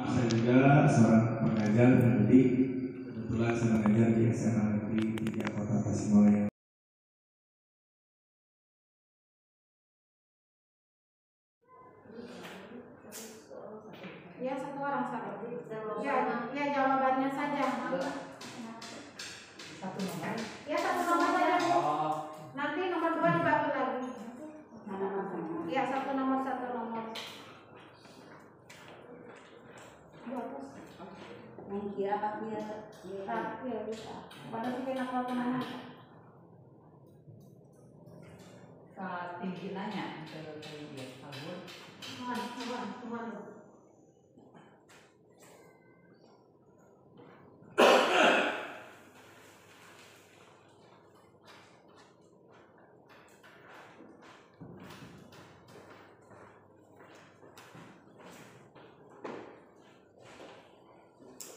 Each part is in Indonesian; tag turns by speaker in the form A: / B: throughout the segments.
A: Saya juga seorang pengajar pendidik, kebetulan saya mengajar di SMA Negeri 3 Kota Tasikmalaya.
B: Ya, satu orang saja. Ya, jawabannya saja.
C: Satu nomor.
B: Ya, satu nomor saja, Bu. Nanti nomor 2 dibagi lagi. Ya, satu nomor.
C: Yang kira apa dia?
B: Ya, bisa. Pada sih nakal kemana?
C: Tinggi nanya ke dia.
B: Kemana?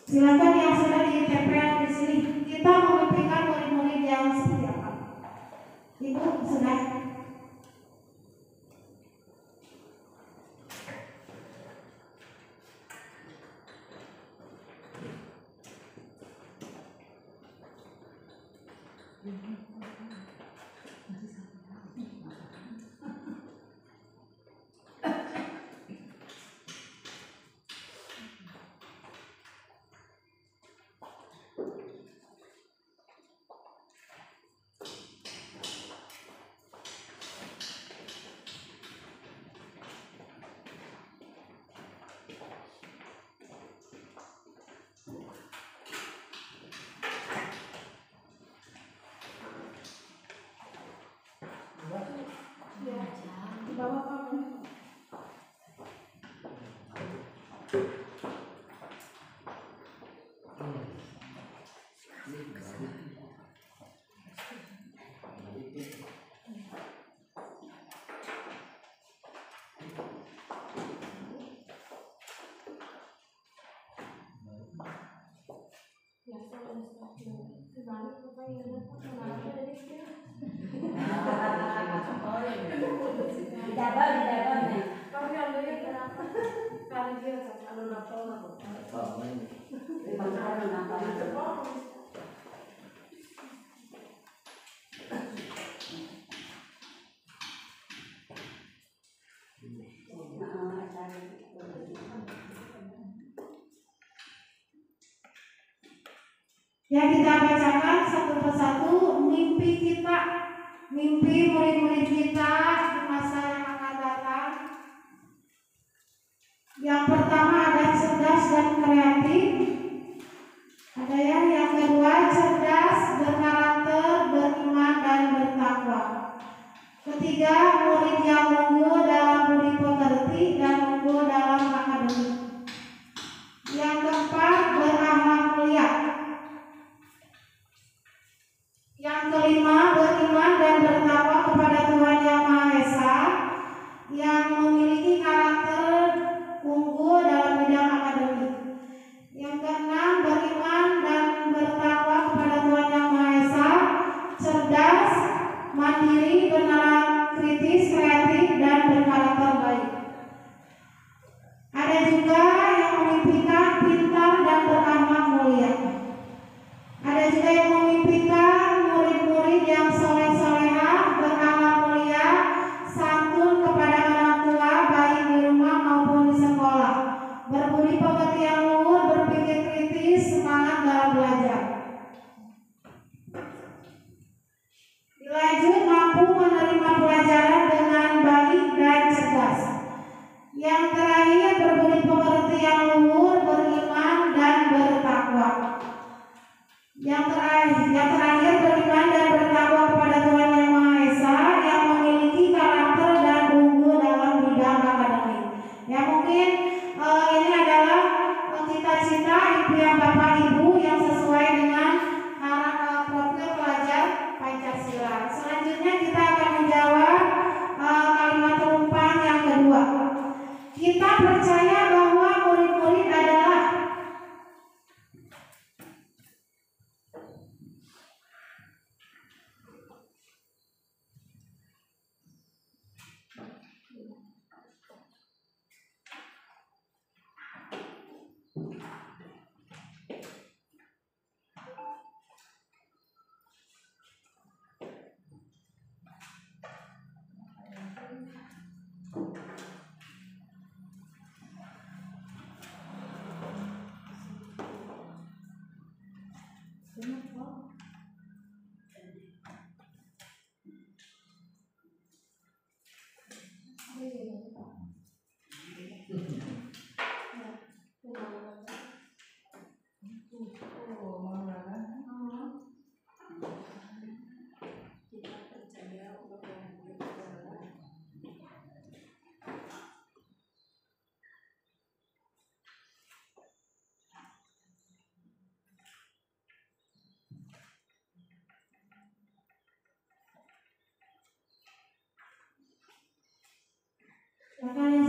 B: Silakan yang sudah ditempel di sini. Kita memimpikan murid-murid yang seperti apa? Ibu sudah. Ya, kita bacakan satu persatu mimpi kita, mimpi murid-murid kita di masa yang akan datang. Yang pertama ada cerdas dan kreatif. Ada yang kedua cerdas, berkarakter, beriman dan bertakwa. Ketiga, murid yang unggul dalam budi pekerti dan unggul dalam akademik. Yang keempat, berakhlak mulia. Yang kelima, beriman dan bertakwa kepada Tuhan Yang Maha Esa, yang memiliki karakter unggul dalam bidang akademik. Yang keenam, beriman dan bertakwa kepada Tuhan Yang Maha Esa, cerdas, mandiri, bernalar kritis, kreatif, dan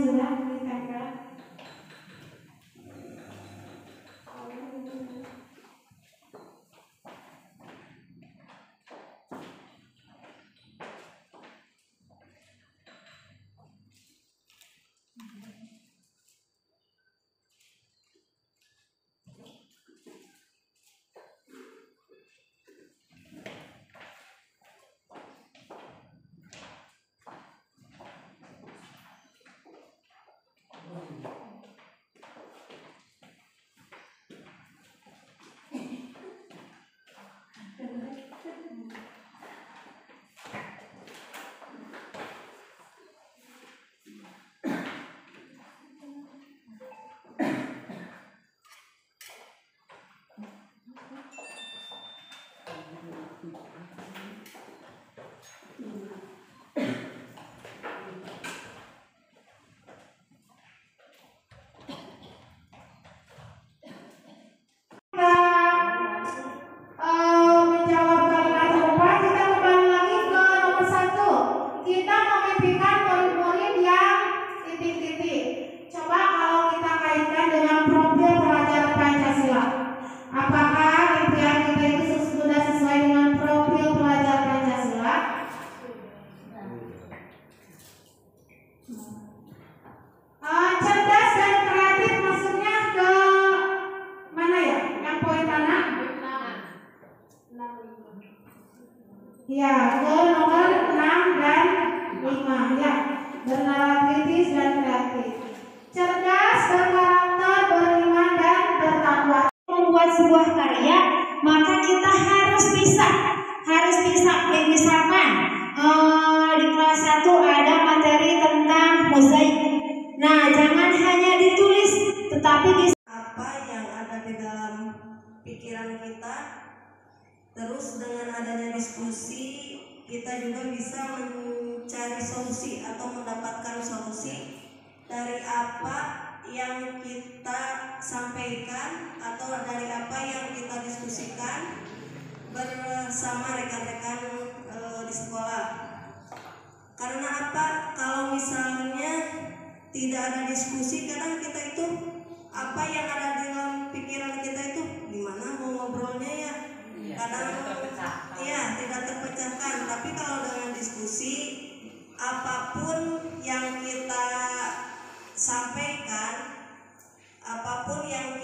B: sudah ditempel. Menjawab kalimat serupa, kita kembali lagi ke nomor 1. Kita memimpikan murid-murid yang titik-titik. Coba kalau kita kaitkan dengan profil pelajar Pancasila, apakah impian kita itu sudah sesuai dengan profil pelajar Pancasila? Cerdas dan kreatif maksudnya ke mana ya? Yang poin mana? Ya, ke nomor 6 dan 5 ya. Bernalar kritis dan kreatif. Cerdas, berkarakter, beriman dan bertakwa. Membuat sebuah karya, maka kita harus bisa. Misalkan di kelas 1 ada materi tentang mozaik. Nah, jangan hanya ditulis, tetapi
D: apa yang ada di dalam pikiran kita. Terus dengan adanya diskusi, kita juga bisa mencari solusi atau mendapatkan solusi dari apa yang kita sampaikan atau dari apa yang kita diskusikan bersama rekan-rekan di sekolah. Karena apa? Kalau misalnya tidak ada diskusi, kadang kita itu apa yang ada di dalam pikiran kita itu gimana mau ngobrolnya ya, kadang ya tidak terpecahkan. Tapi kalau dengan diskusi, apapun yang kita sampaikan, apapun yang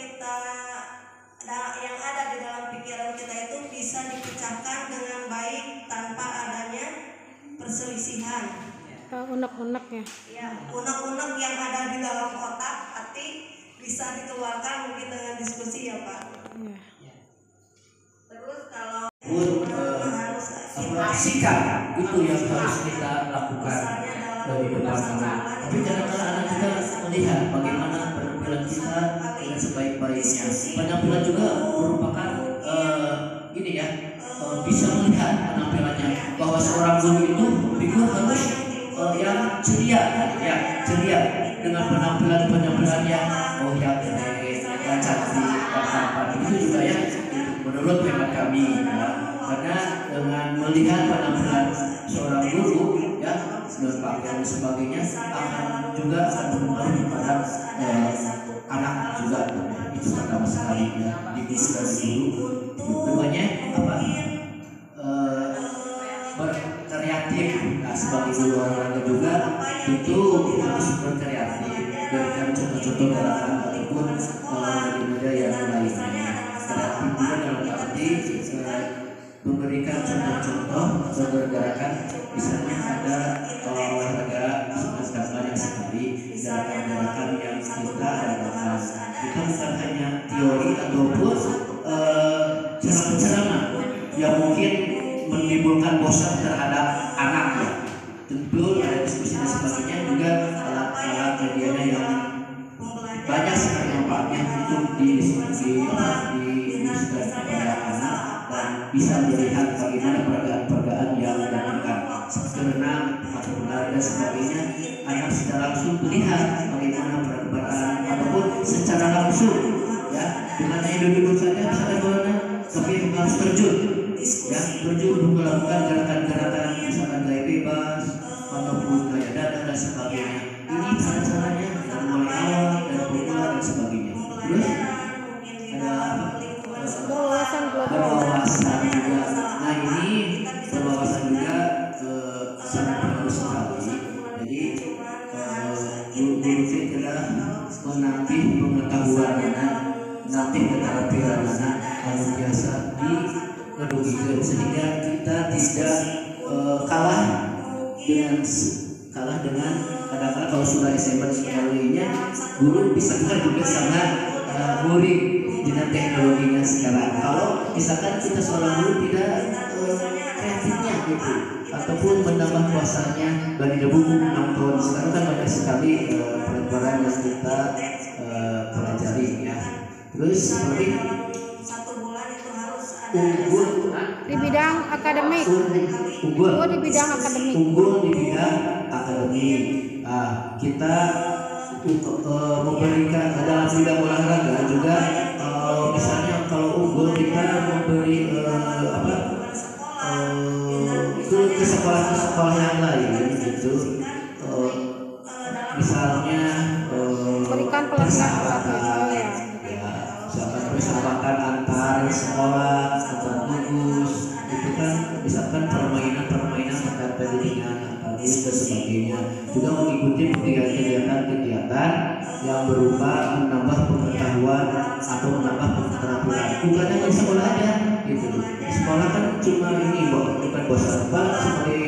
D: ada di dalam pikiran kita itu bisa dipecahkan dengan baik tanpa adanya perselisihan.
B: unek-unek ya.
D: Ya, unek-unek yang ada di dalam otak, hati bisa dikeluarkan mungkin dengan diskusi ya Pak.
B: Ya.
D: Terus kalau
E: harus sikap itu yang harus kita lakukan dari depan anak. Tapi kadang-kadang anak kita melihat bagaimana penampilan kita dengan sebaik-baiknya. Penampilan juga merupakan bisa melihat penampilannya bahwa seorang guru itu figur harus yang ceria dengan penampilan yang yang cantik, tampan. Itu juga ya menurut hemat kami ya. Karena dengan melihat penampilan seorang guru ya dan pakaian dan sebagainya akan berpengaruh pada anak juga. Itu pertama sekali ya, di guru dan guru. Keduanya apa? Berkreatif. Nah, sebagai guru olahraga juga itu harus berkreatif, berikan contoh-contoh gerakan ataupun media yang lainnya. Kreatif juga dalam arti memberikan contoh-contoh gerakan, misalnya ada olahraga sangat banyak sekali gerakan-gerakan yang kita lakukan. Kita bukan hanya teori ataupun ceramah yang mungkin menimbulkan bosan terhadap anak ya. Tentu ada diskusi dan sebagainya, juga alat-alat medianya yang banyak sekali manfaatnya itu didiskusikan kepada anak dan bisa melihat bagaimana peragaan-peragaan yang dilakukan berenang atau menari dan sebagainya. Anak secara langsung melihat bagaimana peragaan ataupun secara langsung ya, dengan hanya duduk saja misalnya berenang, tapi harus terjun ya, melakukan gerakan-gerakan misalkan gaya bebas ataupun gaya dada dan sebagainya. Ini cara-caranya bagus sekali. Jadi guru itu adalah menambah pengetahuan anak, menambah keterampilan anak anu biasa diedukasikan sehingga kita tidak kalah dengan kadang-kadang kalau sudah SMA sekalinya guru bisa juga sangat murid dengan teknologinya sekarang. Kalau misalkan kita seorang guru tidak kreatifnya gitu ataupun menambah kuasanya bagi buku menonton sekarang kan banyak sekali pelajaran yang kita pelajari ya. Terus seperti unggul
B: Di bidang akademik.
E: unggul
B: Oh, di bidang akademik.
E: unggul di bidang akademik. Kita memberikan dalam bidang olahraga juga misalnya kalau unggul kita memberi ke sekolah yang lain gitu misalnya
B: Berikan pelatihan
E: persahabatan ya misalkan persahabatan antar sekolah antar gugus itu kan misalkan permainan terkait pendidikan antar gugus dan sebagainya juga mengikuti kegiatan-kegiatan yang berupa menambah pengetahuan atau menambah keterampilan bukan hanya di sekolah aja gitu. Di sekolah kan cuma ini bukan bosan seperti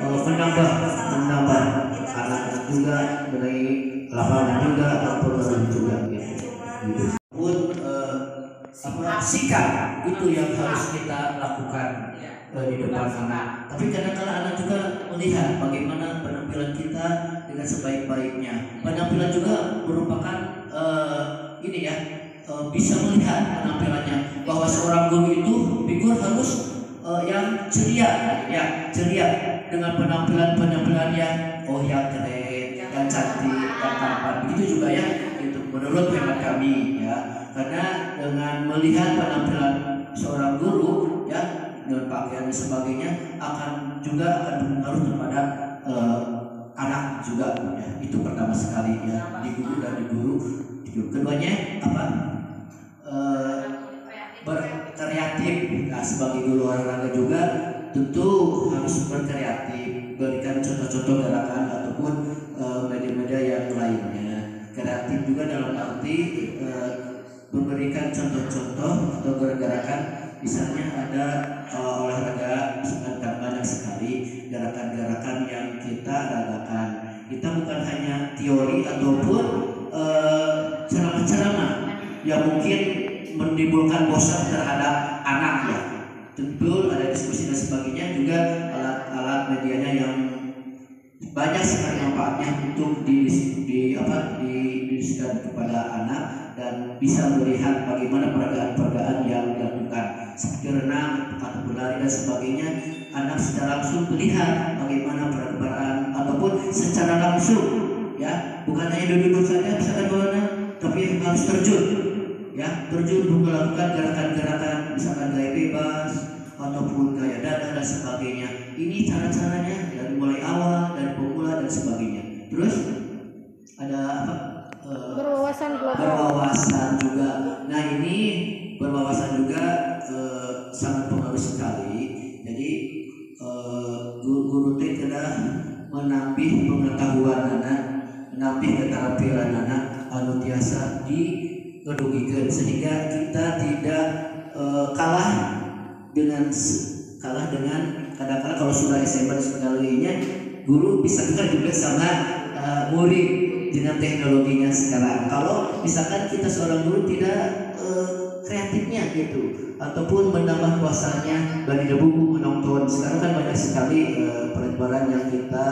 E: menambah anak-anak juga mengenai lapangan juga atau juga gitu. Pun sikap itu yang harus kita lakukan di depan anak. Tapi kadang-kadang anak juga melihat bagaimana penampilan kita dengan sebaik-baiknya. Penampilan juga merupakan bisa melihat penampilannya bahwa seorang guru itu figur harus yang ceria dengan penampilan yang yang keren, yang cantik, yang tampan. Begitu juga ya, itu menurut hemat kami ya. Karena dengan melihat penampilan seorang guru ya dengan pakaian dan sebagainya akan berpengaruh kepada anak juga ya. Itu pertama sekali ya di guru dan di guru. Keduanya apa? Berkreatif. Nah, sebagai guru olahraga juga tentu harus berkreatif, berikan contoh-contoh gerakan ataupun media-media yang lainnya. Kreatif juga dalam arti memberikan contoh-contoh atau gerakan, misalnya ada olahraga misalkan banyak sekali gerakan-gerakan yang kita ragakan. Kita bukan hanya teori ataupun ceramah-ceramah yang mungkin menimbulkan bosan terhadap anak ya. Tentu ada diskusi dan sebagainya juga alat-alat medianya yang banyak sekali manfaatnya untuk didiskusikan kepada anak dan bisa melihat bagaimana peragaan-peragaan yang dilakukan seperti renang, berlari dan sebagainya. Anak secara langsung melihat bagaimana peragaan ataupun secara langsung ya, bukan hanya duduk saja misalkan berenang, tapi harus terjun melakukan gerakan-gerakan misalkan gaya bebas ataupun gaya dada dan sebagainya. Ini cara-caranya dari mulai awal, dari pemula dan sebagainya. Terus ada apa?
B: Berwawasan global.
E: Berwawasan juga. Nah ini berwawasan juga sangat pengaruh sekali. Jadi guru itu adalah menambah pengetahuan anak, menambah keterampilan anak anu tiasa diedukikan sehingga kita tidak kalah dengan kadang-kadang kalau sudah SMA sekalinya guru bisa juga sama murid dengan teknologinya sekarang. Kalau misalkan kita seorang guru tidak kreatifnya gitu ataupun menambah kuasanya bagi buku menonton sekarang kan banyak sekali pelajaran yang kita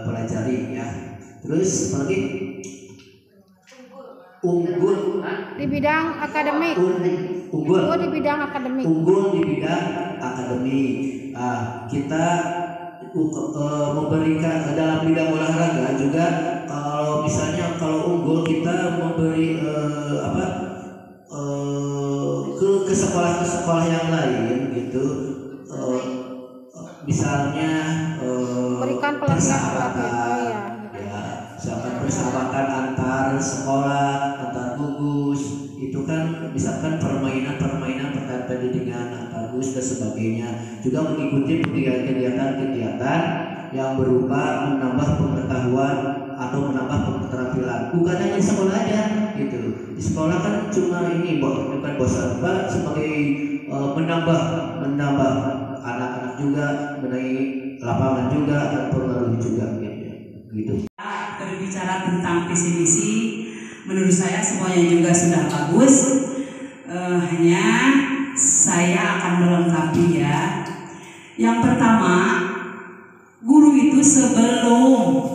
E: pelajari ya. Terus apalagi unggul
B: Di bidang akademik.
E: unggul
B: Oh, di bidang akademik.
E: unggul di bidang akademik. Kita memberikan dalam bidang olahraga juga kalau unggul kita memberi ke sekolah yang lain gitu. Misalnya
B: Berikan pelatihan.
E: persahabatan ya, misalkan persahabatan antar sekolah, antar gugus itu kan misalkan permainan terkait pendidikan antar gugus dan sebagainya juga mengikuti kegiatan-kegiatan yang berupa menambah pengetahuan atau menambah keterampilan. Bukan hanya di sekolah aja gitu. Di sekolah kan cuma ini bukan bosan, Pak, sebagai menambah anak-anak juga, menaik lapangan juga dan pengaruh juga gitu.
F: Berbicara tentang visi misi, menurut saya semuanya juga sudah bagus. Hanya saya akan melengkapi ya. Yang pertama, guru itu sebelum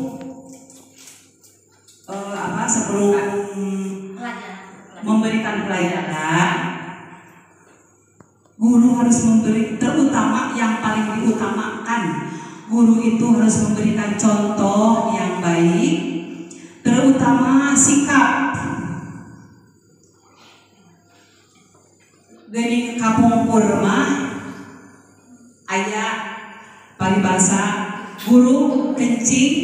F: memberikan pelajaran, guru harus memberi, terutama yang paling diutamakan, guru itu harus memberikan contoh yang baik, terutama sikap. Geuning kapung mah aya paribasa guru kencing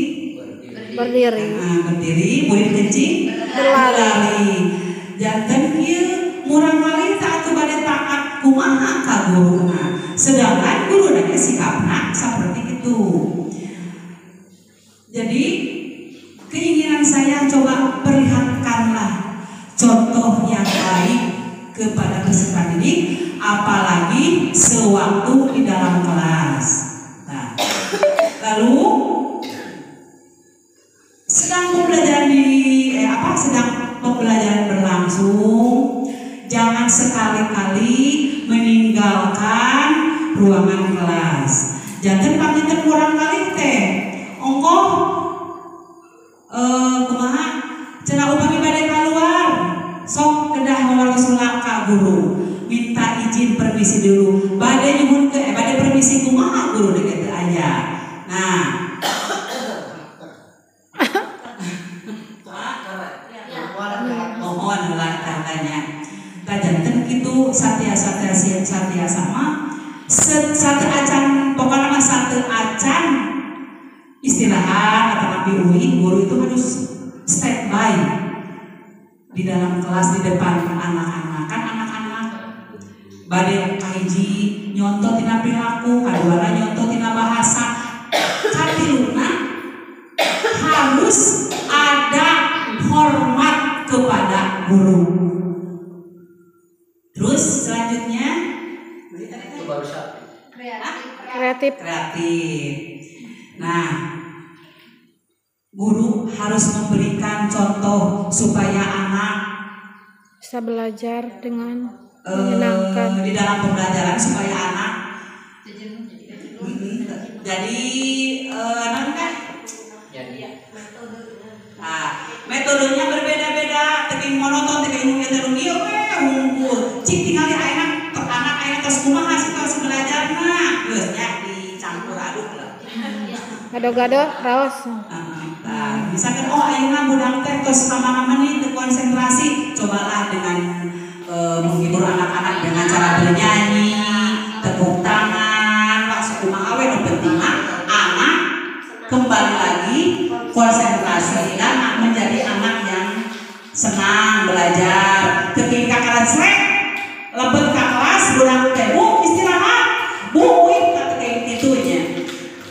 F: berdiri, murid kencing berlari. Janten ieu murang kali saatu bade taat kumaha ka guruna. Sedangkan guru nanya sikapna seperti itu. Jadi keinginan saya coba perlihatkanlah contoh yang baik kepada peserta didik, apalagi sewaktu di dalam kelas. Nah, lalu sedang pembelajaran berlangsung, jangan sekali-kali meninggalkan ruangan kelas. Jangan panggilkan kurang kali teh, ongkoh kumaha cenah upami bade keluar, sok kedah ngawalosula ka guru, minta izin permisi dulu, bade nyuhun ke bade permisi kumaha guru deket aja. Nah, mohon heula tanya. Kajanten kitu satiasa mah satu acan, pokoknya mah satu acan istirahat atau nabi uing, guru itu harus standby di dalam kelas di depan anak-anak. Kan anak-anak bade kahiji nyontot tina perilaku, kaduana nyontot tina bahasa, katiluna harus ada hormat kepada guru. Terus selanjutnya kreatif. Nah, guru harus memberikan contoh supaya anak
G: bisa belajar dengan menyenangkan
F: di dalam pembelajaran, supaya anak jadi metodenya berbeda-beda, teuing monoton, teuing ngeterung ieu we unggul. Cik tinggal anak tos kumaha sih tos belajarna, geus nya dicampur aduk lah.
G: gado-gado raos.
F: Nah, misalkan ayeuna budak teh tos lama-lama nih terkonsentrasi, cobalah dengan menghibur anak-anak dengan cara bernyanyi, tepuk tangan, langsung kumaha we, nu penting anak kembali lagi konsentrasi dan menjadi anak yang senang belajar. Ketika kelas lebet ke kelas budak teh istirahat, kita kayak gitunya.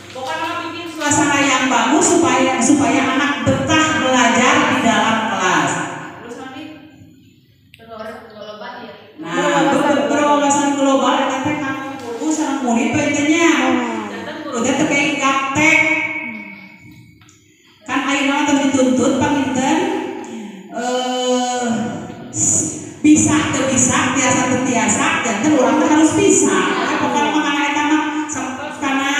F: Pokoknya bikin suasana yang bagus supaya anak betah belajar di dalam kelas.
C: Terus nanti global ya.
F: Nah, berwawasan global kata kamu guru sama murid pentingnya. Guru teh kayak gaptek. Kan ayeuna teh dituntut panginten bisa teu bisa, biasa teu tiasa, janten urang teh harus bisa. Pokoknya makana eta mah kana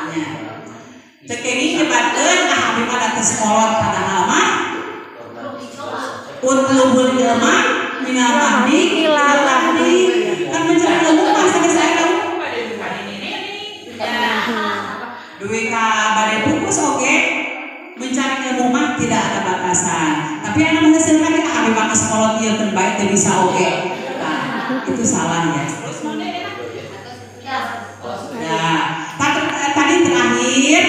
F: nya. Teu kenging nyebatkeun abdi mah teh sekolot padahal mah utlubul ilma minal mahdi ilal lahdi. Kan mencari ilmu mah saya tahu duwe ka bade pupus oke. Mencari ilmu mah tidak ada batasan. Tapi anak menghasilkan lagi abi mah sekolot ieu teu bae teu bisa oke. Nah, itu salah ya. Nah, tadi terakhir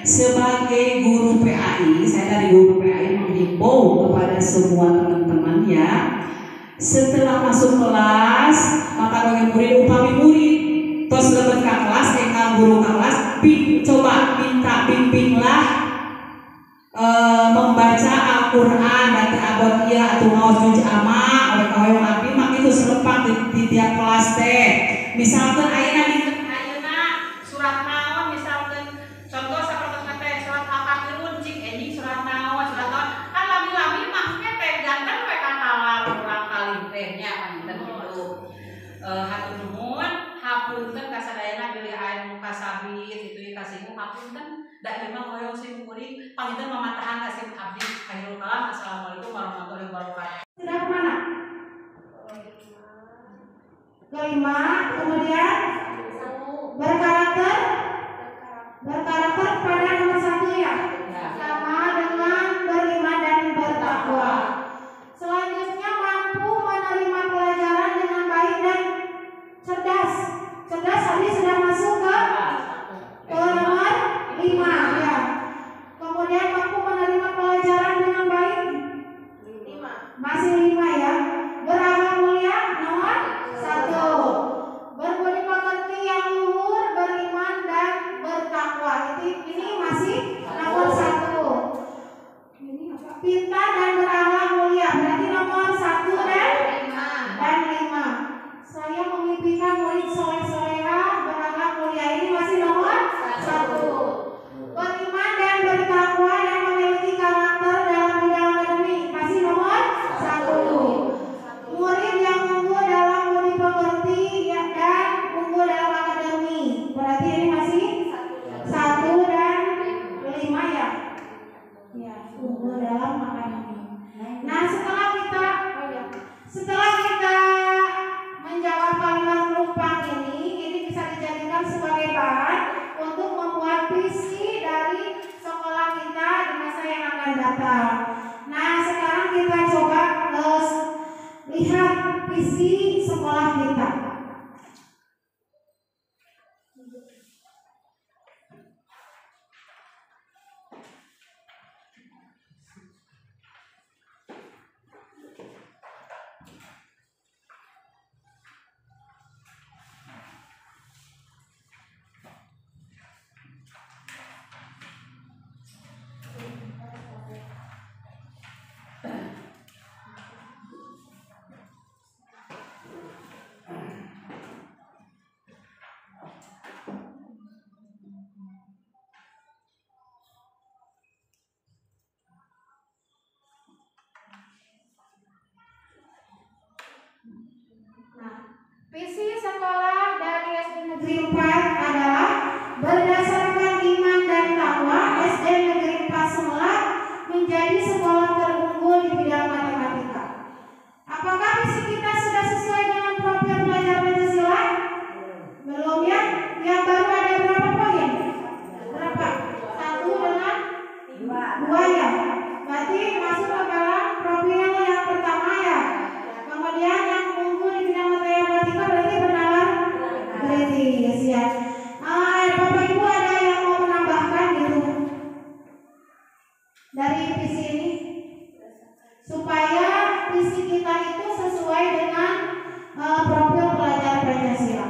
F: sebagai guru PAI, saya dari guru PAI menghimbau kepada semua teman-teman ya. Setelah masuk kelas, maka bagi murid upami murid tos lebet ka guru kelas, coba minta bimbinglah membaca Al-Quran dan Al-Abadiyah atau ngawas juz ama oleh kawan abdi mak itu serempak di tiap kelas teh. Misalkan ayeuna surat naon, misalkan contoh sapertos teh surat Al-Kafirun cik anjing surat naon kan lami-lami maksudnya teh jantan we kan halal urang kali teh nya panten kitu. Hatur nuhun hapunten kasadayana bilih aya muka sabit itu kasihmu hapunten da memang hoyong sim kuring panginten mamatahan kasih abdi khairul kalam. Assalamualaikum warahmatullahi wabarakatuh.
B: Sudah kemana? Kelima, kemudian berkarakter pada nomor 1 ya, sama dengan beriman dan bertakwa. Selanjutnya mampu menerima pelajaran dengan baik dan cerdas. Cerdas tadi sudah masuk ke nomor 5 ya. Kemudian mampu menerima pelajaran dengan baik, masih 5 ya. Berakhlak mulia nomor 1. Berbudi pekerti yang luhur, beriman dan bertakwa. Ini masih nomor 1. Ini apa? Pintar dan berakhlak mulia berarti nomor 1 dan 5. Saya memimpikan murid soleh-soleha berakhlak mulia, ini masih nomor 1. Beriman dan bertakwa dan memiliki karakter dalam bidang akademik masih nomor 1. Murid yang unggul dalam budi pekerti dan unggul dalam akademik berarti ini masih 1 dan 5 ya. Ya, unggul dalam akademik. Nah, setelah kita menjawab kalimat penumpang ini bisa dijadikan sebagai bahan untuk membuat visi dari sekolah kita di masa yang akan datang. Nah, sekarang kita coba lihat visi sekolah kita. Visi sekolah dari SD Negeri 4 adalah berdasarkan iman dan takwa, SD Negeri 4 Semelat menjadi sekolah terunggul di bidang matematika. Apakah visi kita sudah sesuai dengan profil belajar Pancasila? Belum ya? Yang baru ada berapa poin? Berapa? 1 dengan 2 ya. Berarti masuk ke dalam profil yang pertama ya. Kemudian yang unggul di bidang matematika berarti bernalar kritis ya. Bapak Ibu ada yang mau menambahkan gitu dari visi ini supaya visi kita itu sesuai dengan profil pelajar Pancasila.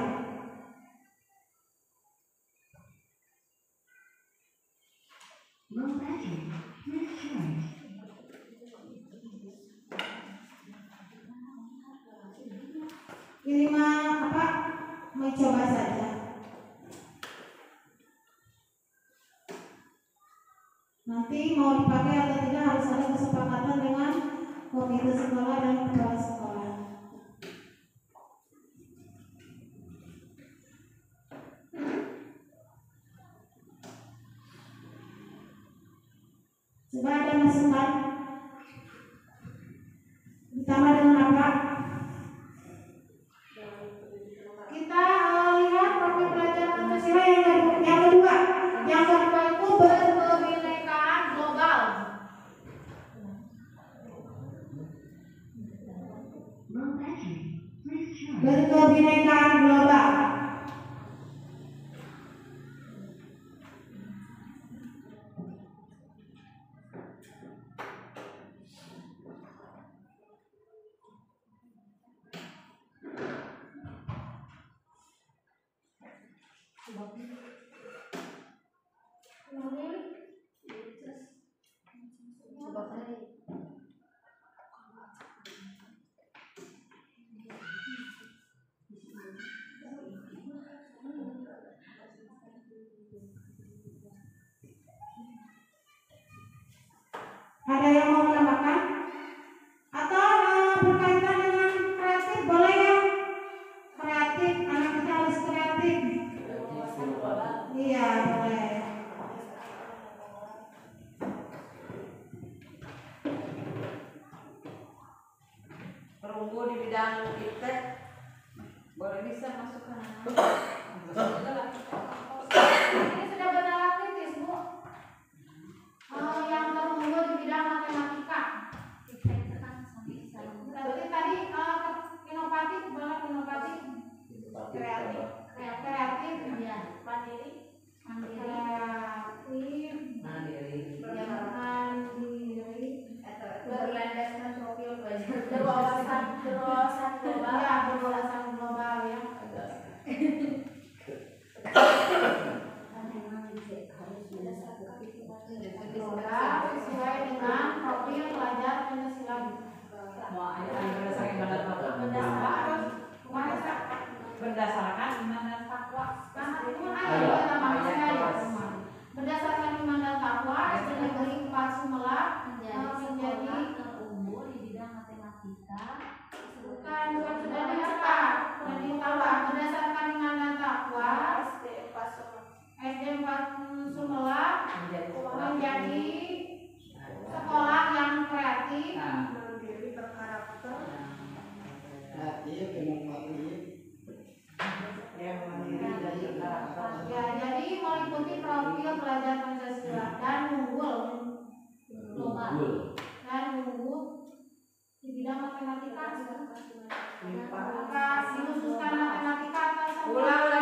B: Ini mencoba saja. Nanti mau dipakai atau tidak harus ada kesepakatan dengan komite sekolah dan kepala sekolah. Coba ada masukan? Ditambah dengan apa? Kita lihat profil pelajar Pancasila yang kedua. Yang kedua itu berkebinekaan global. Berkebinekaan global. Ada yang mau menambahkan? Atau berkaitan dengan kreatif boleh ya? Kreatif, anak kita harus kreatif. Iya boleh.
C: Perunggu di bidang iptek boleh bisa masuk ke
B: Ini sudah bernalar kritis Bu. Yang terunggu di bidang matematika. Berarti tadi inovatif, boleh inovatif, kreatif, kreatif, mandiri,
C: berlandaskan profil belajar
B: berwawasan global, ya berwawasan global ya. Global sesuai dengan profil pelajar Pancasila.
C: berdasarkan iman dan takwa.
B: Berdasarkan iman dan takwa, SD Negeri 4 Sumelap menjadi
C: unggul di bidang matematika.
B: bukan sudah ditambah, berdasarkan iman dan takwa SD 4 Sumelap menjadi sekolah yang kreatif,
D: mandiri, berkarakter,
B: ya jadi meliputi profil pelajar Pancasila dan unggul di bidang matematika. Apakah dikhususkan matematika atau semua?